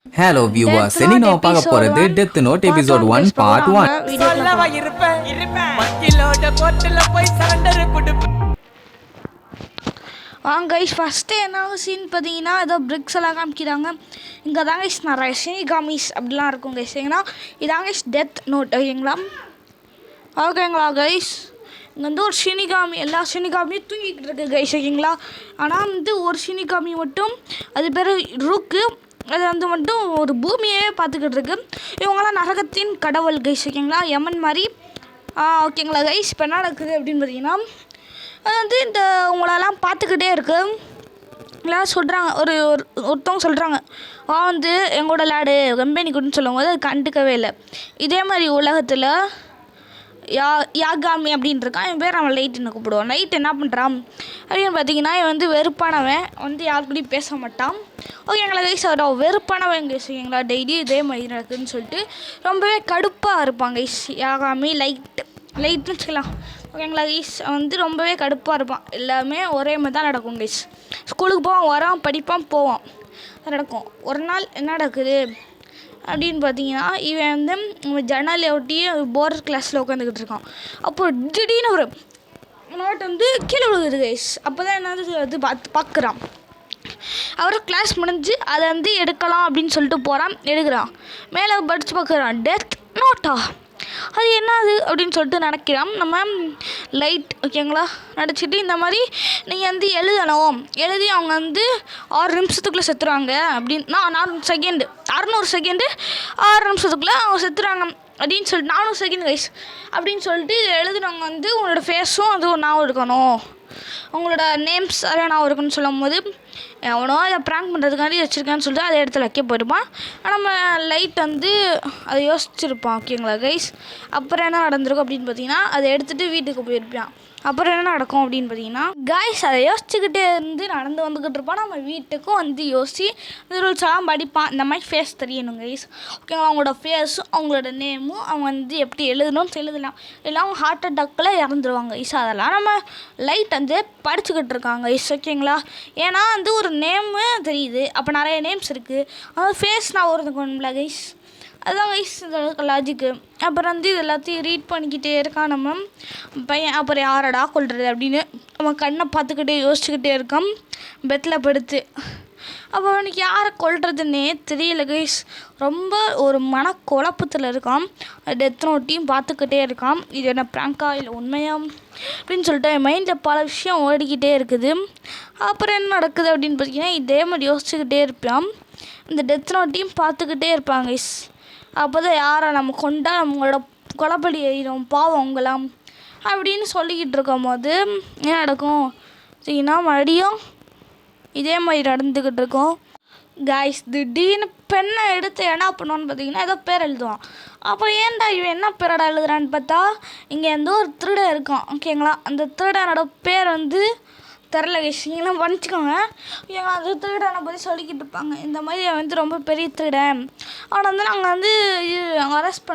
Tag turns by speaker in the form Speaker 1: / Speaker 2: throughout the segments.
Speaker 1: Hello viewers,
Speaker 2: Death
Speaker 1: இனி
Speaker 2: Note
Speaker 1: நம்ம பார்க்க
Speaker 2: episode
Speaker 1: போறது
Speaker 2: 1
Speaker 1: Death Note
Speaker 2: part
Speaker 1: episode
Speaker 2: 1
Speaker 1: 1
Speaker 2: guys
Speaker 1: part 1.
Speaker 2: பார்க்கலாம் வீடியோ
Speaker 3: சொல்லவா இருப்பேன் வக்கீலோட கோர்ட்டுல போய் சரண்டர் கொடுப்பேன்.
Speaker 2: வாங்க கைஸ் ஃபஸ்ட்டு என்ன சீன் பார்த்தீங்கன்னா ஏதோ பிரிக்ஸ் எல்லாம் காமிக்கிறாங்க. இங்கே தாங்க கைஸ் நிறைய ஷினிகாமிஸ் அப்படிலாம் இருக்கும் கைஸ். ஏன்னா இதாங்க கைஸ் டெத் நோட் ஓகேங்களா கைஸ். இங்கே வந்து ஒரு ஷினிகாமி எல்லா ஷினிகாமியும் தூங்கிக்கிட்டு இருக்கு கைஸ் ஓகேங்களா. ஆனால் வந்து ஒரு ஷினிகாமி மட்டும் அது பேர் ருக்கு, அது வந்து மட்டும் ஒரு பூமியே பார்த்துக்கிட்டு இருக்கு. இவங்களாம் நரகத்தின் கடவுள் கைஸ் ஓகேங்களா, யமன் மாதிரி. ஓகேங்களா கைஸ். இப்போ என்ன நடக்குது அப்படின்னு பார்த்தீங்கன்னா அது வந்து இந்த உங்களெல்லாம் பார்த்துக்கிட்டே இருக்கு. எல்லாம் சொல்கிறாங்க, ஒருத்தவங்க சொல்கிறாங்க வந்து எங்களோட லேடு கம்பெனி கொடுன்னு சொல்லும் போது அது கண்டுக்கவே இல்லை. இதே மாதிரி உலகத்தில் யாகாமி அப்படின்னு இருக்கான். என் பேர் அவன் லைட்டுன்னு கூப்பிடுவான். லைட் என்ன பண்ணுறான் அப்படின்னு பார்த்தீங்கன்னா இவன் வந்து வெறுப்பானவன், வந்து யாருக்கூடையும் பேச மாட்டான். ஓகேங்களா கைஸ். அவர் வெறுப்பானவன் கைஸ் ஓகேங்களா. டெய்லி இதே மாதிரி நடக்குதுன்னு சொல்லிட்டு ரொம்பவே கடுப்பாக இருப்பாங்க கைஸ். யாகாமி லைட்னு வச்சுக்கலாம் ஓகேங்களா கைஸ். வந்து ரொம்பவே கடுப்பாக இருப்பான். எல்லாமே ஒரே மாதிரி தான் நடக்கும் கைஸ். ஸ்கூலுக்கு போவான், வரான், படிப்பான், போவான், நடக்கும். ஒரு நாள் என்ன நடக்குது அப்படின்னு பார்த்தீங்கன்னா இவன் வந்து ஜன்னலை ஒட்டியே போர் கிளாஸில் உட்காந்துக்கிட்டு இருக்கான். அப்போ திடீர்னு ஒரு நோட் வந்து கீழே விழுகுது கைஸ். அப்போ தான் என்னது அது பார்க்குறான். அவரும் கிளாஸ் முடிஞ்சு அதை வந்து எடுக்கலாம் அப்படின்னு சொல்லிட்டு போகிறான், எடுக்கிறான். மேலே படித்து பார்க்குறான், டெத் நோட்டா, அது என்னது அப்படின்னு சொல்லிட்டு நினைக்கிறான். நம்ம லைட் ஓகேங்களா நடிச்சிட்டு இந்த மாதிரி நீங்கள் வந்து எழுதி அவங்க வந்து 6 நிமிஷத்துக்குள்ளே செத்துருவாங்க அப்படின்னா 600 செகண்டு 6 நிமிஷத்துக்குள்ளே அவங்க செத்துருவாங்க அப்படின்னு சொல்லிட்டு 400 செகண்ட் கைஸ் அப்படின்னு சொல்லிட்டு எழுதுனவங்க வந்து உங்களோட ஃபேஸும் அது ஞாபகம் இருக்கணும், உங்களோட நேம்ஸ் அதெல்லாம் ஞாபகம் இருக்குன்னு சொல்லும் போது எவனோ அதை ப்ராங்க் பண்ணுறதுக்காண்டி வச்சுருக்கான்னு சொல்லிட்டு அதை இடத்துல வைக்க போயிருப்பான். ஆனால் நம்ம லைட் வந்து அதை யோசிச்சுருப்பான் ஓகேங்களா கைஸ். அப்புறம் என்ன நடந்திருக்கும் அப்படின்னு பார்த்தீங்கன்னா அதை எடுத்துகிட்டு வீட்டுக்கு போயிருப்பான். அப்புறம் என்ன நடக்கும் அப்படின்னு பார்த்தீங்கன்னா கைஸ் அதை யோசிச்சுக்கிட்டே இருந்து நடந்து வந்துக்கிட்டு இருப்பான். நம்ம வீட்டுக்கும் வந்து யோசிச்சு இந்த ரூல்ஸ்லாம் படிப்பான். இந்த மாதிரி ஃபேஸ் தெரியணும் கைஸ் ஓகேங்களா. அவங்களோட ஃபேஸும் அவங்களோட நேமும் அவங்க வந்து எப்படி எழுதணும்னு எழுதலாம். இல்லை அவங்க ஹார்ட் அட்டாக்கில் இறந்துருவாங்க கைஸ். அதெல்லாம் நம்ம லைட் வந்து படிச்சுக்கிட்டு இருக்காங்க கைஸ் ஓகேங்களா. ஏன்னா வந்து ஒரு நேமு தெரியுது, அப்போ நிறைய நேம்ஸ் இருக்குது, அதாவது ஃபேஸ் நான் ஒருத்தங்க கைஸ். அதுதான் கைஸ் இந்த லாஜிக்கு. அப்புறம் வந்து இது எல்லாத்தையும் ரீட் பண்ணிக்கிட்டே இருக்கான் நம்ம பையன். அப்புறம் யாரடா கொள்வது அப்படின்னு நம்ம கண்ணை பார்த்துக்கிட்டே யோசிச்சுக்கிட்டே இருக்கான் பெட்டில் படுத்து. அப்போ அவனுக்கு யாரை கொல்றதுன்னே தெரியல கைஸ். ரொம்ப ஒரு மனக்குழப்பத்தில் இருக்கான். டெத் நோட்டையும் பார்த்துக்கிட்டே இருக்கான். இது என்ன ப்ராங்கா இல்லை உண்மையா அப்படின்னு சொல்லிட்டு என் மைண்டில் பல விஷயம் ஓடிக்கிட்டே இருக்குது. அப்புறம் என்ன நடக்குது அப்படின்னு பார்த்தீங்கன்னா இதே மாதிரி யோசிச்சுக்கிட்டே இருப்பான். இந்த டெத் நோட்டையும் பார்த்துக்கிட்டே இருப்பாங்க கைஸ். அப்போ தான் யாரை நம்ம கொண்டா நம்மளோட கொலைப்படி எறிகிறோம் பாவம் அவங்களாம் அப்படின்னு சொல்லிக்கிட்டு இருக்கும் போது என்ன நடக்கும் சரிங்கன்னா மறுபடியும் இதே மாதிரி நடந்துக்கிட்டு இருக்கோம் கைஸ். திடீர்னு பெண்ணை எடுத்து என்ன பண்ணுவான்னு பார்த்தீங்கன்னா ஏதோ பேர் எழுதுவான். அப்போ ஏன்டா இவன் என்ன பேரடா எழுதுறான்னு பார்த்தா இங்கே எந்த ஒரு திருடன் இருக்கான் ஓகேங்களா. அந்த திருடனோட பேர் வந்து தெரில கைஸ், நீங்களாம் பண்ணிச்சுக்கோங்க ஓகேங்களா. அந்த திருடனை பற்றி சொல்லிக்கிட்டு இருப்பாங்க. இந்த மாதிரி வந்து ரொம்ப பெரிய திருடன், அவனை வந்து நாங்கள் வந்து அரெஸ்ட்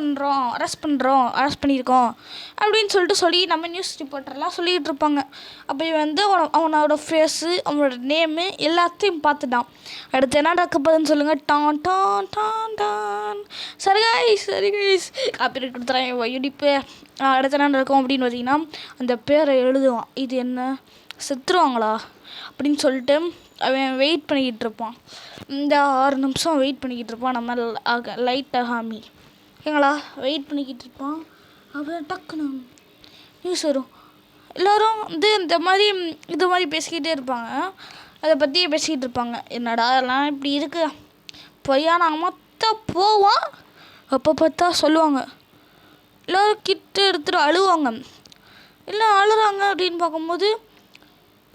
Speaker 2: பண்ணியிருக்கோம் அப்படின்னு சொல்லி நம்ம நியூஸ் ரிப்போர்ட்டர்லாம் சொல்லிக்கிட்டு இருப்பாங்க. அப்போ இவன் வந்து அவனோட ஃபேஸு அவனோட நேமு எல்லாத்தையும் பார்த்துட்டான். அடுத்து என்ன நடக்க போகுதுன்னு சொல்லுங்கள். டான் டான் டான் டான். சரி கைஸ் காப்பிரைட் கொடுத்துறேன் யூடிப்பு. அடுத்து என்ன நடக்கும் அப்படின்னு பார்த்தீங்கன்னா அந்த பேரை எழுதுவான். இது என்ன செத்துருவாங்களா அப்படின்னு சொல்லிட்டு அவன் வெயிட் பண்ணிக்கிட்டு இருப்பான். இந்த 6 நிமிஷம் வெயிட் பண்ணிக்கிட்டு இருப்பான் நம்ம லைட்டாகாமி ஓகேங்களா. வெயிட் பண்ணிக்கிட்டு இருப்பான். அப்புறம் டக்குன்னு நியூஸ் வரும். எல்லோரும் வந்து இந்த மாதிரி இது மாதிரி பேசிக்கிட்டே இருப்பாங்க, அதை பற்றியே பேசிக்கிட்டு இருப்பாங்க. என்னடா அதெல்லாம் இப்படி இருக்கு பொய்யா நாங்கள் மொத்தம் போவோம். அப்போ பார்த்தா சொல்லுவாங்க எல்லோரும் கிட்ட எடுத்துகிட்டு அழுவாங்க. இல்லை அழுறாங்க அப்படின்னு பார்க்கும்போது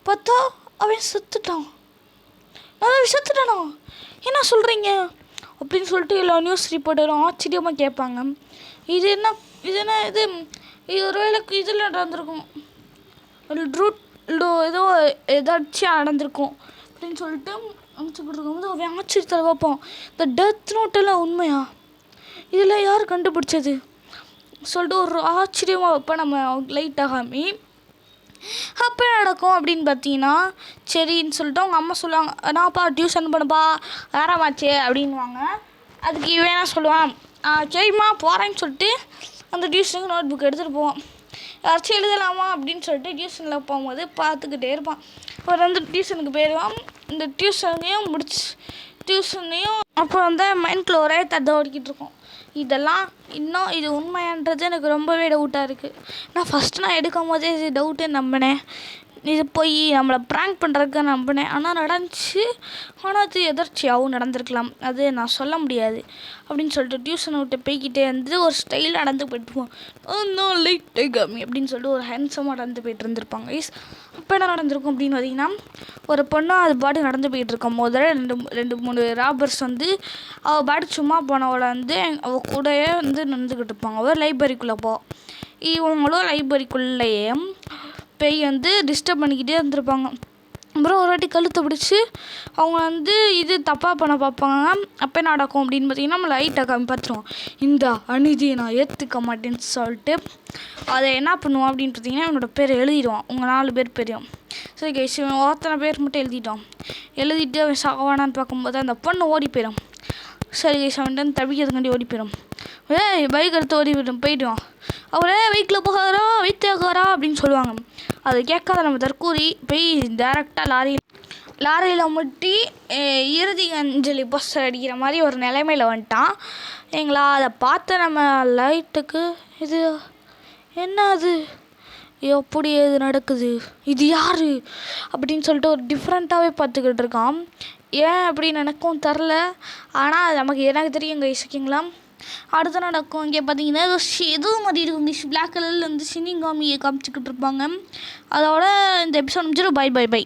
Speaker 2: பார்த்தா அவன் செத்துட்டான். என்ன சொல்கிறீங்க அப்படின்னு சொல்லிட்டு எல்லா நியூஸ் ரிப்போர்ட்டரும் ஆச்சரியமாக கேட்பாங்க. இது என்ன இது ஒருவேளை இதில் நடந்திருக்கும், ஏதோ ஏதாச்சும் நடந்திருக்கும் அப்படின்னு சொல்லிட்டு அமைச்சுக்கிட்டு இருக்கும்போது அவன் ஆச்சரியத்தில் பார்ப்போம். இந்த டெத் நோட்டெல்லாம் உண்மையா, இதில் யார் கண்டுபிடிச்சது சொல்லிட்டு ஒரு ஆச்சரியமாக வைப்பேன் நம்ம லைட்டாகாமி. அப்போ நடக்கும் அப்படின்னு பார்த்தீங்கன்னா சரின்னு சொல்லிட்டு அவங்க அம்மா சொல்லுவாங்க, நான்ப்பா டியூஷன் பண்ணுப்பா நேரமாச்சே அப்படின்வாங்க. அதுக்கு இவன் என்ன சொல்லுவான், சரிம்மா போகிறேன்னு சொல்லிட்டு அந்த டியூஷனுக்கு நோட் புக் எடுத்துகிட்டு போவான். யாராச்சும் எழுதலாமா அப்படின்னு சொல்லிட்டு டியூஷனில் போகும்போது பார்த்துக்கிட்டே இருப்பான். அவர் வந்து டியூஷனுக்கு போயிடுவான். இந்த டியூஷனையும் அப்போ வந்து மைண்டில் ஒரே தத்தை ஓடிக்கிட்டு இருக்கும். இதெல்லாம் இன்னும் இது உண்மையான்றது எனக்கு ரொம்பவே டவுட்டாக இருக்குது. நான் எடுக்கும் போதே இது டவுட்டே நம்பினேன். இது போய் நம்மளை ப்ராங்க் பண்ணுறதுக்கு நம்பினேன். ஆனால் நடந்துச்சு. ஆனால் அது எதர்ச்சியாகவும் நடந்திருக்கலாம், அது நான் சொல்ல முடியாது அப்படின்னு சொல்லிட்டு டியூஷனை விட்டு போய்கிட்டே வந்து ஒரு ஸ்டைல் நடந்து போயிட்டுருப்போம். இன்னும் லைட்டே கம்மி அப்படின்னு சொல்லிட்டு ஒரு ஹேண்ட்ஸமாக நடந்து போயிட்டு இருந்திருப்பாங்க. அப்போ என்ன நடந்திருக்கும் அப்படின்னு பார்த்தீங்கன்னா, ஒரு பொண்ணு அது பாட்டு நடந்து போயிட்டு இருக்கும் போது 2-3 ராபர்ஸ் வந்து அவள் பாட்டு சும்மா போனவளை வந்து அவள் கூடயே வந்து நடந்துக்கிட்டு இருப்பாங்க. அவள் லைப்ரரிக்குள்ளே இவங்களும் லைப்ரரிக்குள்ளேயே பேய் வந்து டிஸ்டர்ப் பண்ணிக்கிட்டே இருந்திருப்பாங்க. அப்புறம் ஒரு வாட்டி கழுத்தை பிடிச்சி அவங்க வந்து இது தப்பாக பண்ண பார்ப்பாங்க. அப்போ நடக்கும் அப்படின்னு பார்த்தீங்கன்னா நம்ம லைட்டை பார்த்துருவோம். இந்த அநீதியை நான் ஏற்றுக்க மாட்டேன்னு சொல்லிட்டு அதை என்ன பண்ணுவோம் அப்படின்னு பார்த்தீங்கன்னா என்னோடய பேர் எழுதிடுவான். உங்கள் 4 பேர் பேரையும். சரி கைஸ், ஒருத்தனை பேர் மட்டும் எழுதிட்டு அவன் சாவானான்னு பார்க்கும்போது அந்த பொண்ணு ஓடி போயிடும். சரி கைஸ், அவன்ட்டு வந்து தவிக்கிறதுக்காண்டி ஓடி போயிடும். பைக் எடுத்து போயிடுவான். அவரே பைக்கில் வைத்தியக்காரா அப்படின்னு சொல்லுவாங்க. அதை கேட்காத நம்ம தற்கூரி போய் டேரெக்டாக லாரியில் முட்டி இறுதி அஞ்சலி போஸ்டர் அடிக்கிற மாதிரி ஒரு நிலைமையில் வந்துட்டான். அதை பார்த்து நம்ம லைட்டுக்கு இது என்ன அது எப்படி இது நடக்குது, இது யார் அப்படின்னு சொல்லிட்டு ஒரு டிஃப்ரெண்ட்டாகவே பார்த்துக்கிட்டு இருக்கான். ஏன் அப்படின்னு எனக்கும் தெரில. ஆனால் எனக்கு தெரியும் கைஸ், ஓகேங்களா. அடுத்து நடக்கும் இங்கே பார்த்தீங்கன்னா ஏதோ மாதிரி இருக்கும். பிளாக் கலரில் வந்து சினிங்காமியை காமிச்சிக்கிட்டு இருப்பாங்க. அதோட இந்த எபிசோட் முடிஞ்சிடும். பை.